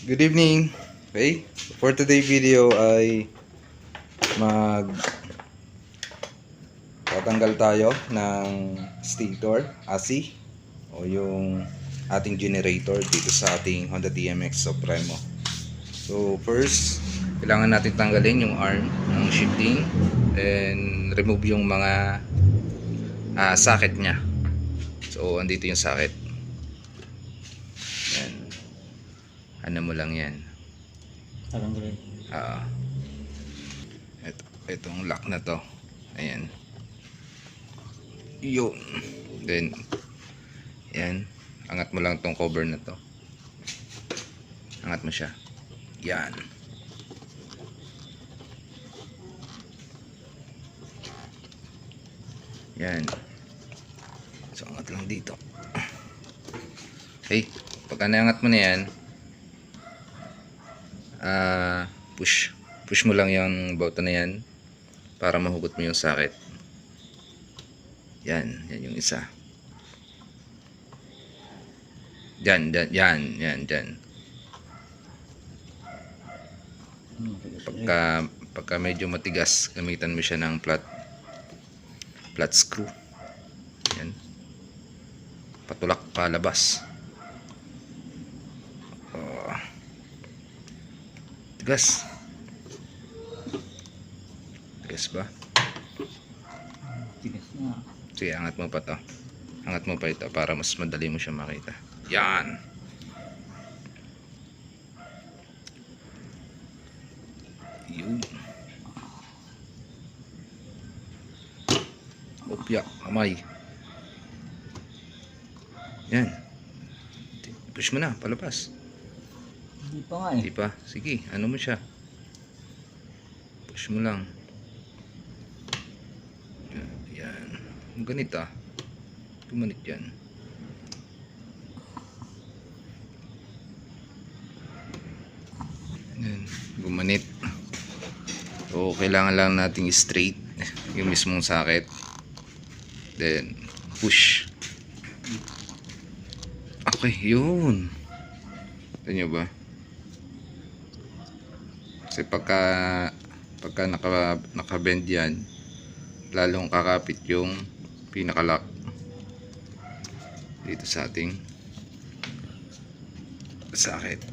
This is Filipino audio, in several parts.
Good evening. Okay, for today video ay tatanggal tayo ng stator, ASI o yung ating generator dito sa ating Honda DMX Supremo. So first, kailangan natin tanggalin yung arm ng shifting and remove yung mga socket nya. So andito yung socket. Yan. Ano mo lang yan. Tatanggalin. Itong lock na to. Ayan. Yun. Then, yan. Angat mo lang tong cover na to. Angat mo siya. Yan. Yan. So, angat lang dito. Okay. Pagka naangat mo na yan, push mo lang yung bauta na yan para mahugot mo yung socket. Yan yung isa. Yan. Pagka medyo matigas, gamitan mo siya ng flat screw. Yan. Patulak palabas. Tigas ba? Tigas na. Sige, angat mo pa to. Angat mo pa ito para mas madali mo siya makita. Yan. Yun. Opya, kamay. Yan. Push mo na, palabas. Hindi pa nga eh. Hindi pa. Sige, ano mo siya. Push mo lang. Yan. Ganit ah. Gumanit yan. Yan. Gumanit. So, kailangan lang nating straight yung mismong socket. Then, push. Okay, yun. Ito nyo ba? Kasi pagka naka-bend yan, lalong kakapit yung pinaka-lock dito sa ating socket.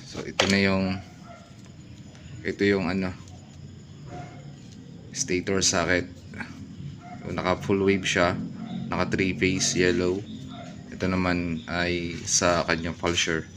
So ito yung stator socket. So, naka full wave siya, naka 3 phase yellow. Ito naman ay sa kanyang pulsar.